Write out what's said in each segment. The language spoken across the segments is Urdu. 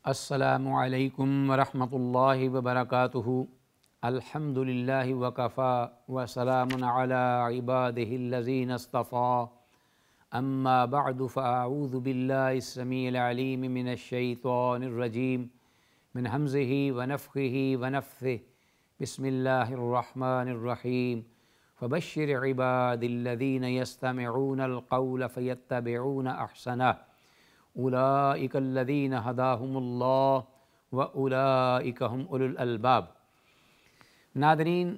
السلام علیکم ورحمۃ اللہ وبرکاتہ۔ الحمدللہ وکفا وسلام علی عبادہ الذین اصطفیٰ، اما بعد فاعوذ باللہ السمیع العلیم من الشیطان الرجیم من ہمزہ ونفخہ ونفثہ، بسم اللہ الرحمن الرحیم۔ فبشر عباد الذین یستمعون القول فیتبعون احسنہ، اولئک الذین ھداھم اللہ واولئک ھم اولو الالباب۔ ناظرین،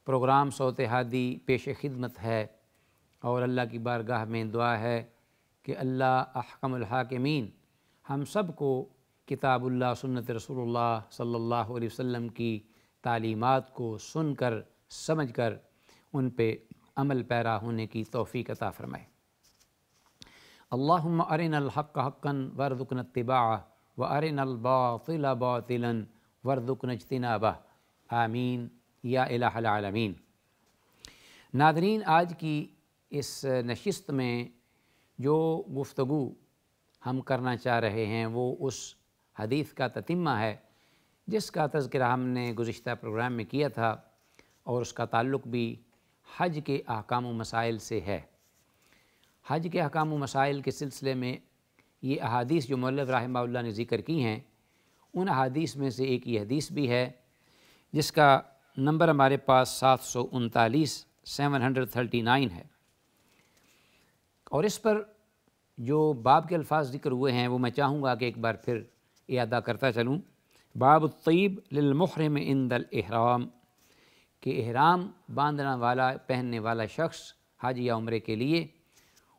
پروگرام صوت ہادی پیش خدمت ہے اور اللہ کی بارگاہ میں دعا ہے کہ اللہ احکم الحاکمین ہم سب کو کتاب اللہ سنت رسول اللہ صلی اللہ علیہ وسلم کی تعلیمات کو سن کر سمجھ کر ان پہ عمل پیرا ہونے کی توفیق عطا فرمائے۔ اللہم ارنا الحق حقا وارزقنا اتباعہ وارنا الباطل باطلا وارزقنا اجتنابہ، آمین یا الہ العالمین۔ ناظرین، آج کی اس نشست میں جو گفتگو ہم کرنا چاہ رہے ہیں وہ اس حدیث کا تتمہ ہے جس کا تذکرہ ہم نے گزشتہ پروگرام میں کیا تھا، اور اس کا تعلق بھی حج کے احکام و مسائل سے ہے۔ حج کے احکام و مسائل کے سلسلے میں یہ احادیث جو مؤلف رحمہ اللہ نے ذکر کی ہیں، ان احادیث میں سے ایک یہ حدیث بھی ہے جس کا نمبر ہمارے پاس 739 ہے، اور اس پر جو باب کے الفاظ ذکر ہوئے ہیں وہ میں چاہوں گا کہ ایک بار پھر اعادہ کرتا چلوں۔ باب الطیب للمحرم عند الاحرام، کہ احرام باندھنا والا پہننے والا شخص حج یا عمرے کے لیے،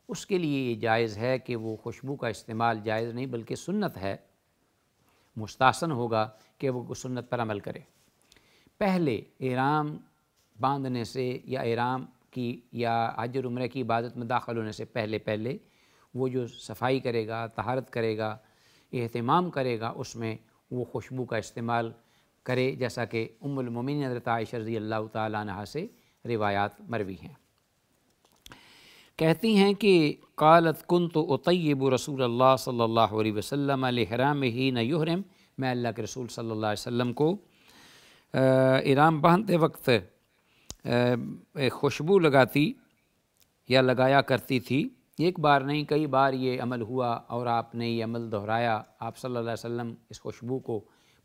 اس کے لیے یہ جائز ہے کہ وہ خوشبو کا استعمال جائز نہیں بلکہ سنت ہے، مستحسن ہوگا کہ وہ سنت پر عمل کرے۔ پہلے احرام باندھنے سے یا احرام کی یا حج اور عمرے کی عبادت میں داخل ہونے سے پہلے وہ جو صفائی کرے گا، طہارت کرے گا، اہتمام کرے گا، اس میں وہ خوشبو کا استعمال کرے، جیسا کہ ام المومنین حضرت عائشہ رضی اللہ تعالیٰ عنہا سے روایات مروی ہیں۔ کہتی ہیں کہ قالت کنت اطیب رسول اللہ صلی اللہ علیہ وسلم لإحرامہ حین یحرم، میں اللہ کے رسول صلی اللہ علیہ وسلم کو احرام باندھتے وقت خوشبو لگاتی یا لگایا کرتی تھی۔ ایک بار نہیں، کئی بار یہ عمل ہوا اور آپ نے یہ عمل دہرایا۔ آپ صلی اللہ علیہ وسلم اس خوشبو کو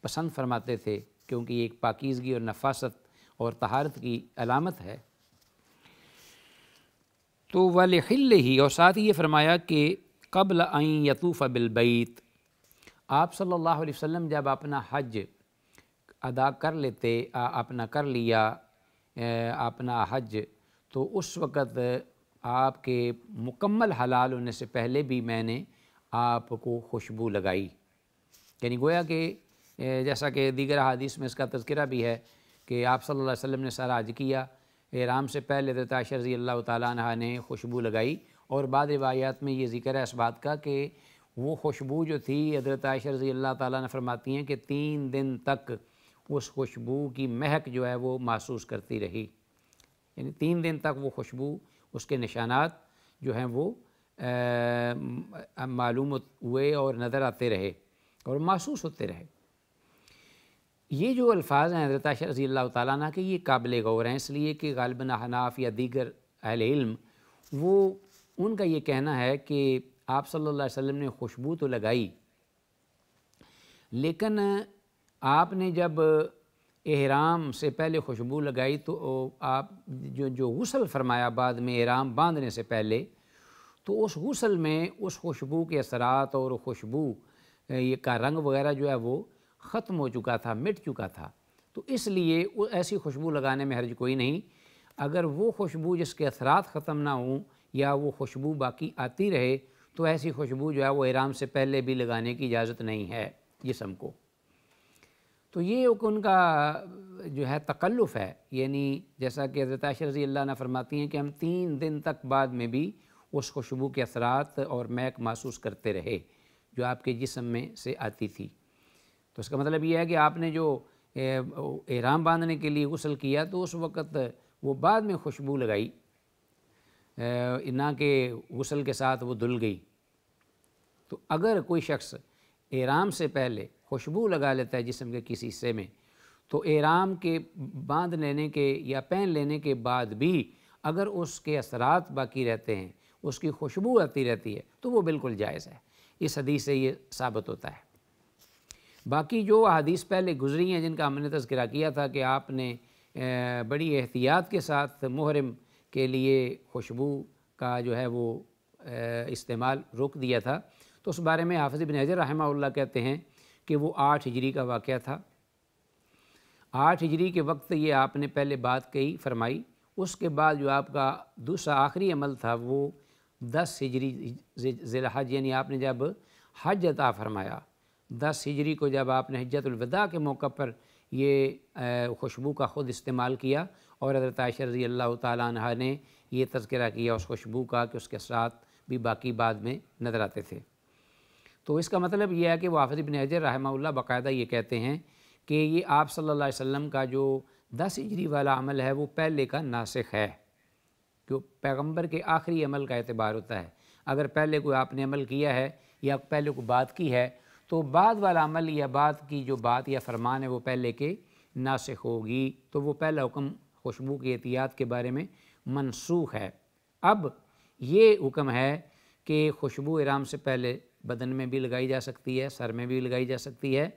پسند فرماتے تھے کیونکہ یہ ایک پاکیزگی اور نفاست اور طہارت کی علامت ہے۔ تو وَلِحِلِّهِ، اور ساتھ ہی یہ فرمایا کہ قبل ان یطوف بالبیت، آپ صلی اللہ علیہ وسلم جب اپنا حج ادا کر لیتے، اپنا کر لیا اپنا حج، تو اس وقت آپ کے مکمل حلال ہونے سے پہلے بھی میں نے آپ کو خوشبو لگائی۔ یعنی گویا کہ جیسا کہ دیگر احادیث میں اس کا تذکرہ بھی ہے کہ آپ صلی اللہ علیہ وسلم نے سارا حج کیا، احرام سے پہلے حضرت عائشہ رضی اللہ تعالیٰ عنہا نے خوشبو لگائی، اور بعض روایات میں یہ ذکر ہے اس بات کا کہ وہ خوشبو جو تھی حضرت عائشہ رضی اللہ تعالیٰ عنہ فرماتی ہیں کہ 3 دن تک اس خوشبو کی مہک جو ہے وہ محسوس کرتی رہی، یعنی 3 دن تک وہ خوشبو، اس کے نشانات جو ہیں وہ معلوم ہوئے اور نظر آتے رہے اور محسوس ہوتے رہے۔ یہ جو الفاظ ہیں حضرت عائشہ رضی اللہ تعالیٰ عنہ کے، یہ قابل غور ہیں، اس لیے کہ غالباً احناف یا دیگر اہل علم وہ ان کا یہ کہنا ہے کہ آپ صلی اللہ علیہ وسلم نے خوشبو تو لگائی، لیکن آپ نے جب احرام سے پہلے خوشبو لگائی تو آپ جو غسل فرمایا بعد میں احرام باندھنے سے پہلے، تو اس غسل میں اس خوشبو کے اثرات اور خوشبو یہ کا رنگ وغیرہ جو ہے وہ ختم ہو چکا تھا، مٹ چکا تھا، تو اس لیے ایسی خوشبو لگانے میں حرج کوئی نہیں۔ اگر وہ خوشبو جس کے اثرات ختم نہ ہوں یا وہ خوشبو باقی آتی رہے تو ایسی خوشبو جو ہے وہ احرام سے پہلے بھی لگانے کی اجازت نہیں ہے جسم کو۔ تو یہ ان کا جو ہے تکلف ہے، یعنی جیسا کہ حضرت عائشہ رضی اللہ عنہ فرماتی ہیں کہ ہم 3 دن تک بعد میں بھی اس خوشبو کے اثرات اور مہک محسوس کرتے رہے جو آپ کے جسم میں سے آتی تھی۔ تو اس کا مطلب یہ ہے کہ آپ نے جو احرام باندھنے کے لیے غسل کیا تو اس وقت وہ بعد میں خوشبو لگائی، نہ کہ غسل کے ساتھ وہ دھل گئی۔ تو اگر کوئی شخص احرام سے پہلے خوشبو لگا لیتا ہے جسم کے کسی حصے میں، تو احرام کے باندھ لینے کے یا پہن لینے کے بعد بھی اگر اس کے اثرات باقی رہتے ہیں، اس کی خوشبو آتی رہتی ہے، تو وہ بالکل جائز ہے۔ اس حدیث سے یہ ثابت ہوتا ہے۔ باقی جو احادیث پہلے گزری ہیں جن کا ہم نے تذکرہ کیا تھا کہ آپ نے بڑی احتیاط کے ساتھ محرم کے لیے خوشبو کا جو ہے وہ استعمال روک دیا تھا، تو اس بارے میں حافظ ابن حجر رحمہ اللہ کہتے ہیں کہ وہ 8 ہجری کا واقعہ تھا۔ 8 ہجری کے وقت یہ آپ نے پہلے بات کہی فرمائی، اس کے بعد جو آپ کا دوسرا آخری عمل تھا وہ 10 ہجری ذی الحج، یعنی آپ نے جب حج عطا فرمایا، 10 ہجری کو جب آپ نے حجۃ الوداع کے موقع پر یہ خوشبو کا خود استعمال کیا، اور حضرت عائشہ رضی اللہ تعالیٰ عنہ نے یہ تذکرہ کیا اس خوشبو کا کہ اس کے ساتھ بھی باقی بعد میں نظر آتے تھے۔ تو اس کا مطلب یہ ہے کہ وہ حافظ ابن حجر رحمہ اللہ باقاعدہ یہ کہتے ہیں کہ یہ آپ صلی اللہ علیہ وسلم کا جو 10 ہجری والا عمل ہے وہ پہلے کا ناسخ ہے، جو پیغمبر کے آخری عمل کا اعتبار ہوتا ہے۔ اگر پہلے کوئی آپ نے عمل کیا ہے یا پہلے کوئی بات کی ہے تو بعد والا عمل یا بات کی جو بات یا فرمان ہے وہ پہلے کے ناسخ ہوگی، تو وہ پہلا حکم خوشبو کی احتیاط کے بارے میں منسوخ ہے۔ اب یہ حکم ہے کہ خوشبو احرام سے پہلے بدن میں بھی لگائی جا سکتی ہے، سر میں بھی لگائی جا سکتی ہے،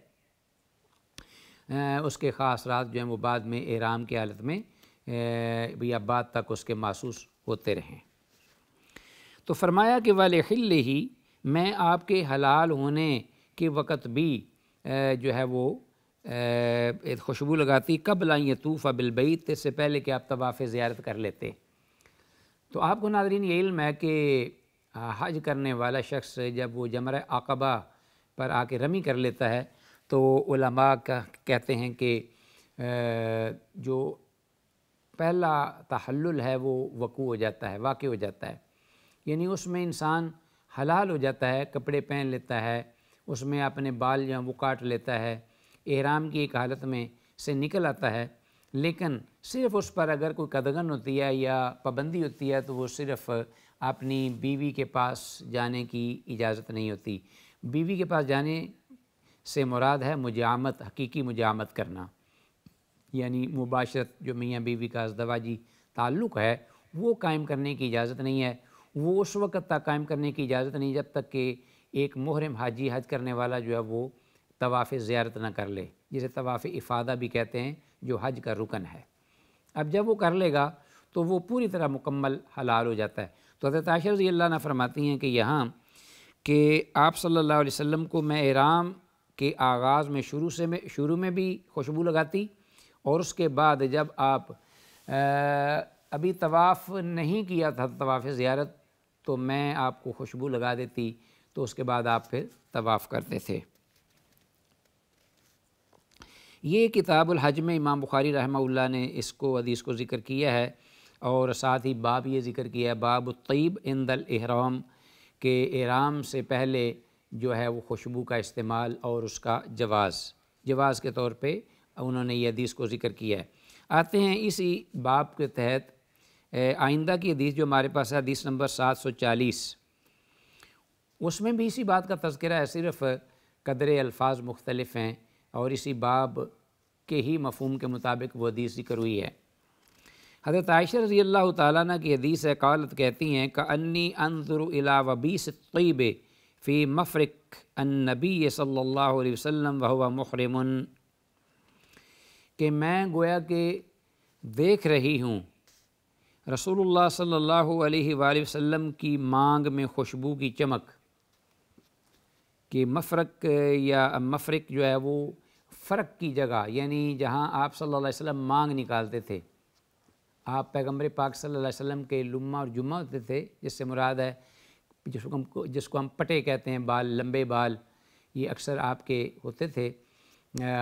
اس کے خاص رات جو ہیں وہ بعد میں احرام کی حالت میں یا بعد تک اس کے محسوس ہوتے رہیں۔ تو فرمایا کہ وَلِحِلِّهِ، میں آپ کے حلال ہونے کے وقت بھی جو ہے وہ خوشبو لگاتی قبل ان یطوف بالبیت، اس سے پہلے کہ آپ طواف زیارت کر لیتے۔ تو آپ کو ناظرین یہ علم ہے کہ حج کرنے والا شخص جب وہ جمرہ عقبہ پر آ کے رمی کر لیتا ہے تو علماء کہتے ہیں کہ جو پہلا تحلل ہے وہ وقوع ہو جاتا ہے، واقع ہو جاتا ہے، یعنی اس میں انسان حلال ہو جاتا ہے، کپڑے پہن لیتا ہے، اس میں اپنے بال جو ہیں وہ کاٹ لیتا ہے، احرام کی ایک حالت میں سے نکل آتا ہے، لیکن صرف اس پر اگر کوئی قدغن ہوتی ہے یا پابندی ہوتی ہے تو وہ صرف اپنی بیوی کے پاس جانے کی اجازت نہیں ہوتی۔ بیوی کے پاس جانے سے مراد ہے مجامت، حقیقی مجامت کرنا، یعنی مباشرت جو میاں بیوی کا ازدواجی تعلق ہے وہ قائم کرنے کی اجازت نہیں ہے۔ وہ اس وقت تک قائم کرنے کی اجازت نہیں جب تک کہ ایک محرم حاجی حج کرنے والا جو ہے وہ طواف زیارت نہ کر لے، جسے طواف افادہ بھی کہتے ہیں، جو حج کا رکن ہے۔ اب جب وہ کر لے گا تو وہ پوری طرح مکمل حلال ہو جاتا ہے۔ تو حضرت عائشہ رضی اللہ عنہ فرماتی ہیں کہ یہاں کہ آپ صلی اللہ علیہ وسلم کو میں احرام کے آغاز میں شروع میں بھی خوشبو لگاتی، اور اس کے بعد جب آپ ابھی طواف نہیں کیا تھا طواف زیارت تو میں آپ کو خوشبو لگا دیتی، تو اس کے بعد آپ پھر طواف کرتے تھے۔ یہ کتاب الحج میں امام بخاری رحمہ اللہ نے اس کو حدیث کو ذکر کیا ہے، اور ساتھ ہی باب یہ ذکر کیا ہے باب الطیب عند الاحرام، کہ احرام سے پہلے جو ہے وہ خوشبو کا استعمال اور اس کا جواز کے طور پہ انہوں نے یہ حدیث کو ذکر کیا ہے۔ آتے ہیں اسی باب کے تحت آئندہ کی حدیث جو ہمارے پاس ہے، حدیث نمبر 740، اس میں بھی اسی بات کا تذکرہ ہے، صرف قدر الفاظ مختلف ہیں اور اسی باب کے ہی مفہوم کے مطابق وہ حدیث ذکر ہوئی ہے۔ حضرت عائشہ رضی اللہ تعالیٰ عنہ کی حدیث ہے، قالت کہتی ہیں کأنی انظر الی وبیس الطیب فی مفرق النبی صلی اللہ علیہ وسلم وہو محرم، کہ میں گویا کہ دیکھ رہی ہوں رسول اللہ صلی اللہ علیہ وآلہ وسلم کی مانگ میں خوشبو کی چمک، کہ مفرق یا مفرق جو ہے وہ فرق کی جگہ، یعنی جہاں آپ صلی اللہ علیہ وسلم مانگ نکالتے تھے۔ آپ پیغمبر پاک صلی اللہ علیہ وسلم کے لمہ اور جمعہ ہوتے تھے، جس سے مراد ہے جس کو ہم پٹے کہتے ہیں، بال، لمبے بال، یہ اکثر آپ کے ہوتے تھے،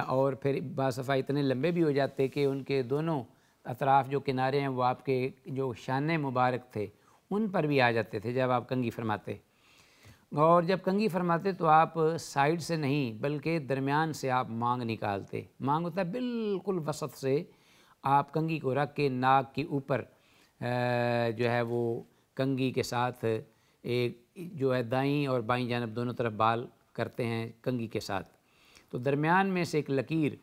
اور پھر بعض دفعہ اتنے لمبے بھی ہو جاتے کہ ان کے دونوں اطراف جو کنارے ہیں وہ آپ کے جو شانے مبارک تھے ان پر بھی آ جاتے تھے جب آپ کنگھی فرماتے، اور جب کنگھی فرماتے تو آپ سائیڈ سے نہیں بلکہ درمیان سے آپ مانگ نکالتے۔ مانگ ہوتا ہے بالکل وسط سے آپ کنگھی کو رکھ کے ناک کے اوپر جو ہے وہ کنگھی کے ساتھ ایک جو ہے دائیں اور بائیں جانب دونوں طرف بال کرتے ہیں کنگھی کے ساتھ، تو درمیان میں سے ایک لکیر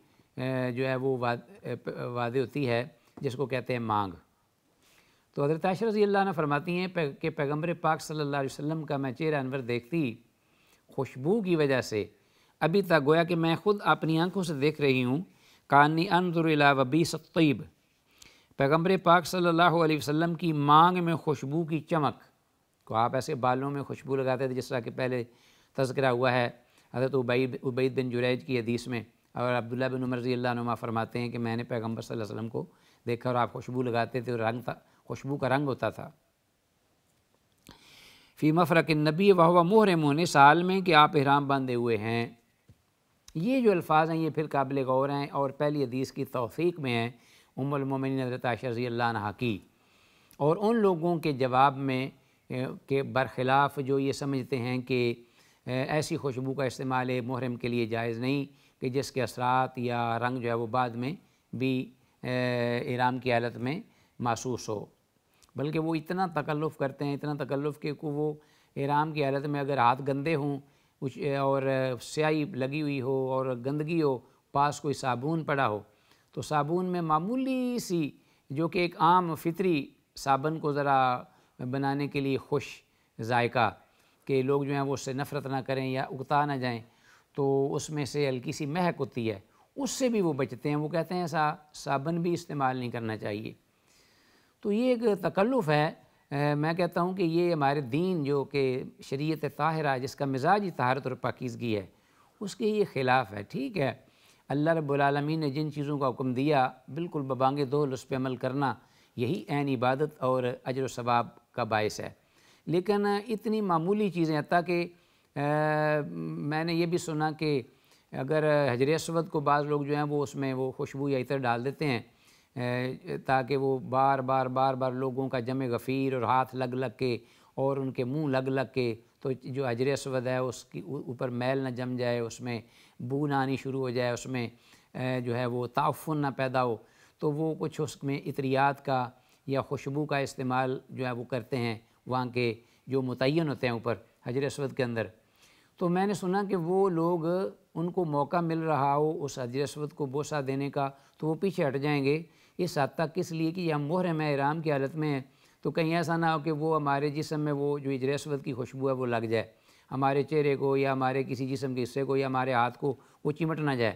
جو ہے وہ واضح ہوتی ہے جس کو کہتے ہیں مانگ۔ تو حضرت عائشہ رضی اللہ عنہ فرماتی ہیں کہ پیغمبر پاک صلی اللہ علیہ وسلم کا میں چہرہ انور دیکھتی خوشبو کی وجہ سے ابھی تک گویا کہ میں خود اپنی آنکھوں سے دیکھ رہی ہوں، کانی انظر الی وبیس الطیب، پیغمبر پاک صلی اللہ علیہ وسلم کی مانگ میں خوشبو کی چمک کو آپ ایسے بالوں میں خوشبو لگاتے تھے جس طرح کہ پہلے تذکرہ ہوا ہے حضرت عبید بن جریج کی حدیث میں، اور عبداللہ بن عمر رضی اللہ عنہما فرماتے ہیں کہ میں نے پیغمبر صلی اللہ علیہ وسلم کو دیکھا اور آپ خوشبو لگاتے تھے اور رنگ تھا، خوشبو کا رنگ ہوتا تھا۔ فی مفرق النبی وہو محرم، اس حال میں کہ آپ احرام باندھے ہوئے ہیں۔ یہ جو الفاظ ہیں یہ پھر قابل غور ہیں اور پہلی حدیث کی توثیق میں ہیں ام المومنین حضرت عائشہ رضی اللہ عنہا کی، اور ان لوگوں کے جواب میں کے برخلاف جو یہ سمجھتے ہیں کہ ایسی خوشبو کا استعمال محرم کے لیے جائز نہیں کہ جس کے اثرات یا رنگ جو ہے وہ بعد میں بھی احرام کی حالت میں محسوس ہو، بلکہ وہ اتنا تکلف کرتے ہیں، اتنا تکلف کہ وہ احرام کی حالت میں اگر ہاتھ گندے ہوں اور سیاہی لگی ہوئی ہو اور گندگی ہو، پاس کوئی صابن پڑا ہو، تو صابن میں معمولی سی جو کہ ایک عام فطری صابن کو ذرا بنانے کے لیے خوش ذائقہ کہ لوگ جو ہیں وہ اس سے نفرت نہ کریں یا اگتا نہ جائیں، تو اس میں سے ہلکی سی مہک ہوتی ہے، اس سے بھی وہ بچتے ہیں، وہ کہتے ہیں ایسا صابن بھی استعمال نہیں کرنا چاہیے۔ تو یہ ایک تکلف ہے، میں کہتا ہوں کہ یہ ہمارے دین جو کہ شریعت طاہرہ جس کا مزاج طہارت اور پاکیزگی ہے اس کے یہ خلاف ہے۔ ٹھیک ہے، اللہ رب العالمین نے جن چیزوں کا حکم دیا بالکل ببانگ دول اس پہ عمل کرنا یہی عین عبادت اور اجر و ثواب کا باعث ہے، لیکن اتنی معمولی چیزیں، حتیٰ کہ میں نے یہ بھی سنا کہ اگر حجر اسود کو بعض لوگ جو ہیں وہ اس میں وہ خوشبو یا عطر ڈال دیتے ہیں تاکہ وہ بار بار لوگوں کا جمع غفیر اور ہاتھ لگ کے اور ان کے منہ لگ کے تو جو حجر اسود ہے اس کی اوپر میل نہ جم جائے، اس میں بو نہ آنی شروع ہو جائے، اس میں جو ہے وہ تعفن نہ پیدا ہو، تو وہ کچھ اس میں عطریات کا یا خوشبو کا استعمال جو ہے وہ کرتے ہیں وہاں کے جو متعین ہوتے ہیں اوپر حجر اسود کے اندر۔ تو میں نے سنا کہ وہ لوگ ان کو موقع مل رہا ہو اس حجر اسود کو بوسہ دینے کا تو وہ پیچھے ہٹ جائیں گے، اس حد تک اس لیے کہ ہم محرم احرام کی حالت میں ہیں، تو کہیں ایسا نہ ہو کہ وہ ہمارے جسم میں وہ جو حجر اسود کی خوشبو ہے وہ لگ جائے، ہمارے چہرے کو یا ہمارے کسی جسم کے حصے کو یا ہمارے ہاتھ کو وہ چمٹ نہ جائے۔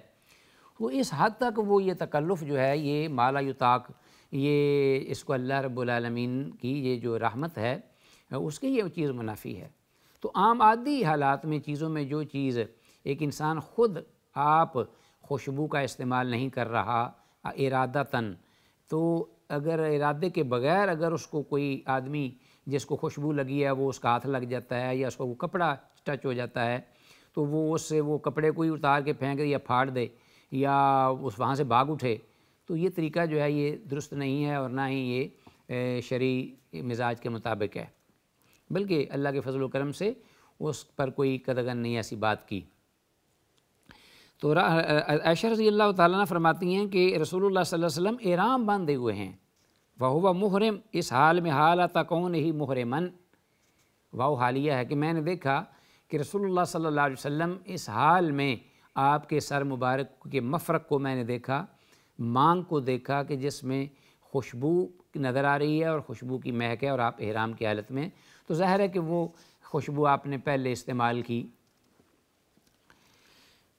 تو اس حد تک وہ یہ تکلف جو ہے یہ مالا یطاق، یہ اس کو اللہ رب العالمین کی یہ جو رحمت ہے اس کی یہ چیز منافی ہے۔ تو عام عادی حالات میں چیزوں میں جو چیز ایک انسان خود آپ خوشبو کا استعمال نہیں کر رہا ارادتاً، تو اگر ارادے کے بغیر اگر اس کو کوئی آدمی جس کو خوشبو لگی ہے وہ اس کا ہاتھ لگ جاتا ہے یا اس کو وہ کپڑا ٹچ ہو جاتا ہے تو وہ اس سے وہ کپڑے کو ہی اتار کے پھینک دے یا پھاڑ دے یا اس وہاں سے بھاگ اٹھے، تو یہ طریقہ جو ہے یہ درست نہیں ہے اور نہ ہی یہ شرعی مزاج کے مطابق ہے، بلکہ اللہ کے فضل و کرم سے اس پر کوئی قدغن نہیں ایسی بات کی۔ تو عائشہ رضی اللہ تعالیٰ عنہ فرماتی ہیں کہ رسول اللہ صلی اللہ علیہ وسلم احرام باندھے ہوئے ہیں، وہو محرم، اس حال میں حالۃ کونہ محرمن، واو حالیہ ہے کہ میں نے دیکھا کہ رسول اللہ صلی اللہ علیہ وسلم اس حال میں آپ کے سر مبارک کے مفرق کو میں نے دیکھا، مانگ کو دیکھا کہ جس میں خوشبو نظر آ رہی ہے اور خوشبو کی مہک ہے اور آپ احرام کی حالت میں، تو ظاہر ہے کہ وہ خوشبو آپ نے پہلے استعمال کی۔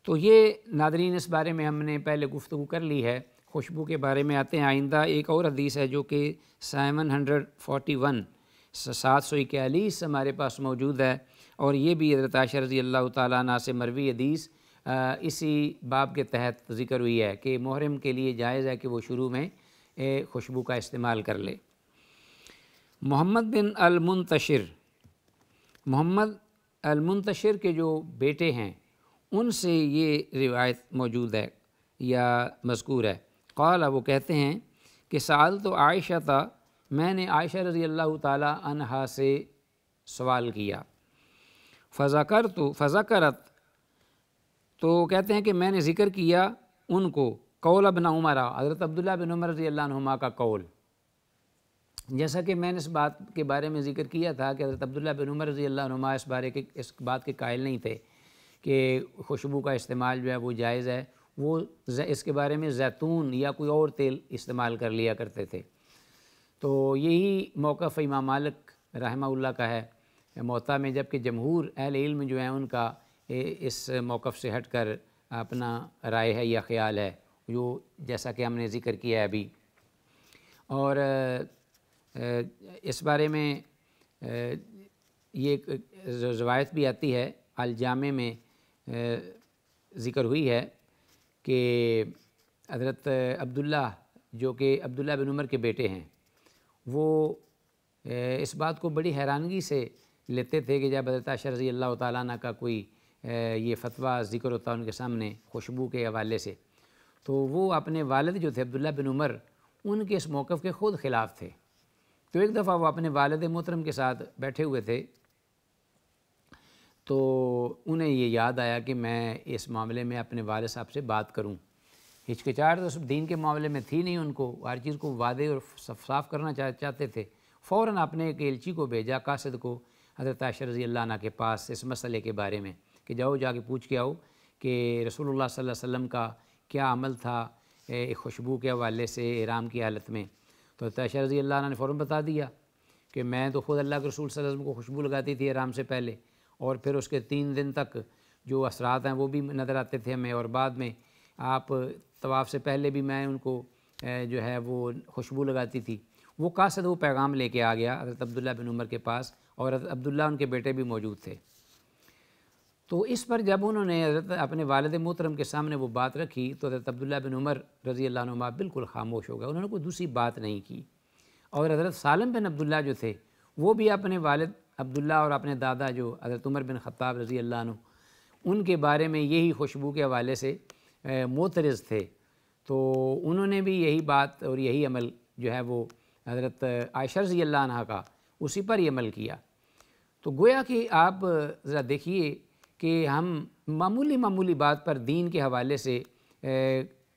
تو یہ ناظرین اس بارے میں ہم نے پہلے گفتگو کر لی ہے، خوشبو کے بارے میں آتے ہیں۔ آئندہ ایک اور حدیث ہے جو کہ 741 741 ہمارے پاس موجود ہے، اور یہ بھی حضرت عائشہ رضی اللہ تعالیٰ عنہ سے مروی حدیث اسی باب کے تحت ذکر ہوئی ہے کہ محرم کے لیے جائز ہے کہ وہ شروع میں خوشبو کا استعمال کر لے۔ محمد بن المنتشر، محمد المنتشر کے جو بیٹے ہیں ان سے یہ روایت موجود ہے یا مذکور ہے، قال وہ کہتے ہیں کہ سألت عائشہ تھا، میں نے عائشہ رضی اللہ تعالیٰ عنہا سے سوال کیا، فذکرت تو کہتے ہیں کہ میں نے ذکر کیا ان کو قول ابن عمر، حضرت عبداللہ بن عمر رضی اللہ عنہما کا قول، جیسا کہ میں نے اس بات کے بارے میں ذکر کیا تھا کہ حضرت عبداللہ بن عمر رضی اللہ عنہما اس بات کے قائل نہیں تھے کہ خوشبو کا استعمال جو ہے وہ جائز ہے، وہ اس کے بارے میں زیتون یا کوئی اور تیل استعمال کر لیا کرتے تھے۔ تو یہی موقف امام مالک رحمہ اللہ کا ہے موطا میں، جبکہ جمہور اہل علم جو ہیں ان کا اس موقف سے ہٹ کر اپنا رائے ہے یا خیال ہے، جو جیسا کہ ہم نے ذکر کیا ہے ابھی۔ اور اس بارے میں یہ روایت بھی آتی ہے، الجامع میں ذکر ہوئی ہے کہ حضرت عبداللہ، جو کہ عبداللہ بن عمر کے بیٹے ہیں، وہ اس بات کو بڑی حیرانگی سے لیتے تھے کہ جب حضرت عائشہ رضی اللہ تعالیٰ عنہ کا کوئی یہ فتویٰ ذکر ہوتا ان کے سامنے خوشبو کے حوالے سے، تو وہ اپنے والد جو تھے عبداللہ بن عمر، ان کے اس موقف کے خود خلاف تھے۔ تو ایک دفعہ وہ اپنے والد محترم کے ساتھ بیٹھے ہوئے تھے، تو انہیں یہ یاد آیا کہ میں اس معاملے میں اپنے والد صاحب سے بات کروں۔ ہچکچاہٹ تو دین کے معاملے میں تھی نہیں، ان کو ہر چیز کو واضح اور صاف کرنا چاہتے تھے۔ فوراً اپنے ایک ایلچی کو بھیجا، قاصد کو، حضرت عائشہ رضی اللہ عنہ کے پاس اس مسئلے کے بارے میں کہ جاؤ جا کے پوچھ کے آؤ کہ رسول اللہ صلی اللہ علیہ وسلم کا کیا عمل تھا خوشبو کے حوالے سے احرام کی حالت میں۔ تو حضرت عائشہ رضی اللہ عنہ نے فوراً بتا دیا کہ میں تو خود اللہ کے رسول صلی اللہ علیہ وسلم کو خوشبو لگاتی تھی احرام سے پہلے، اور پھر اس کے 3 دن تک جو اثرات ہیں وہ بھی نظر آتے تھے ہمیں، اور بعد میں آپ طواف سے پہلے بھی میں ان کو جو ہے وہ خوشبو لگاتی تھی۔ وہ قاصد وہ پیغام لے کے آ گیا حضرت عبداللہ بن عمر کے پاس، اور حضرت عبداللہ ان کے بیٹے بھی موجود تھے۔ تو اس پر جب انہوں نے حضرت اپنے والد محترم کے سامنے وہ بات رکھی تو حضرت عبداللہ بن عمر رضی اللہ عنہما بالکل خاموش ہو گئے، انہوں نے کوئی دوسری بات نہیں کی۔ اور حضرت سالم بن عبداللہ جو تھے وہ بھی اپنے والد عبداللہ اور اپنے دادا جو حضرت عمر بن خطاب رضی اللہ عنہ، ان کے بارے میں یہی خوشبو کے حوالے سے معترض تھے۔ تو انہوں نے بھی یہی بات اور یہی عمل جو ہے وہ حضرت عائشہ رضی اللہ عنہ کا اسی پر ہی عمل کیا۔ تو گویا کہ آپ ذرا دیکھیے کہ ہم معمولی بات پر دین کے حوالے سے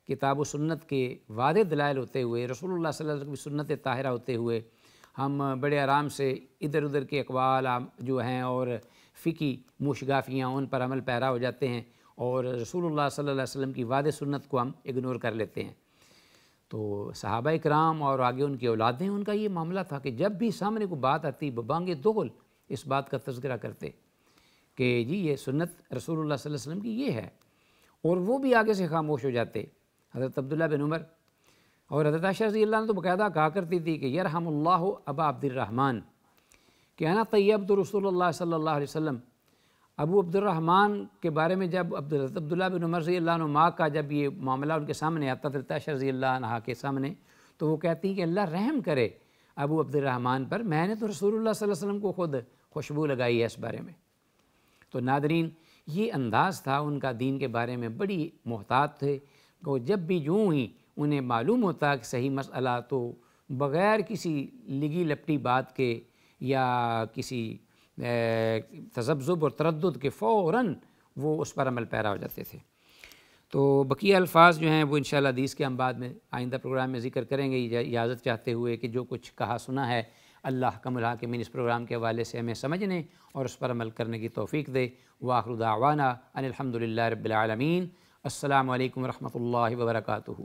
کتاب و سنت کے واضح دلائل ہوتے ہوئے، رسول اللہ صلی اللہ علیہ وسلم کی سنت طاہرہ ہوتے ہوئے، ہم بڑے آرام سے ادھر ادھر کے اقوال جو ہیں اور فقہی موشگافیاں ان پر عمل پیرا ہو جاتے ہیں، اور رسول اللہ صلی اللہ علیہ وسلم کی واضح سنت کو ہم اگنور کر لیتے ہیں۔ تو صحابہ کرام اور آگے ان کی اولادیں، ان کا یہ معاملہ تھا کہ جب بھی سامنے کو بات آتی ببانگ دغل اس بات کا تذکرہ کرتے کہ جی یہ سنت رسول اللہ صلی اللہ علیہ وسلم کی یہ ہے، اور وہ بھی آگے سے خاموش ہو جاتے۔ حضرت عبداللہ بن عمر اور حضرت عائشہ رضی اللہ عنہ تو باقاعدہ کہا کرتی تھی کہ یرحم اللہ ابا عبد الرحمن، کہ انا طیبت رسول اللہ صلی اللہ علیہ وسلم۔ ابو عبد الرحمن کے بارے میں جب عبداللہ بن عمر رضی اللہ عنہ ماں کا جب یہ معاملہ ان کے سامنے آتا حضرت عائشہ رضی اللہ عنہ کے سامنے، تو وہ کہتی ہیں کہ اللہ رحم کرے ابو عبد الرحمن پر، میں نے تو رسول اللہ صلی اللہ علیہ وسلم کو خود خوشبو لگائی ہے اس بارے میں۔ تو ناظرین، یہ انداز تھا ان کا دین کے بارے میں، بڑی محتاط تھے کہ جب بھی یوں ہی انہیں معلوم ہوتا کہ صحیح مسئلہ، تو بغیر کسی لگی لپٹی بات کے یا کسی تذبذب اور تردد کے فوراً وہ اس پر عمل پیرا ہو جاتے تھے۔ تو بقیہ الفاظ جو ہیں وہ انشاءاللہ حدیث کے ہم بعد میں آئندہ پروگرام میں ذکر کریں گے، اجازت چاہتے ہوئے کہ جو کچھ کہا سنا ہے اللہ حکم الحاکمین اس پروگرام کے حوالے سے ہمیں سمجھنے اور اس پر عمل کرنے کی توفیق دے۔ وآخر دعوانا ان الحمد للہ رب العالمین۔ السلام علیکم ورحمۃ اللہ وبرکاتہ۔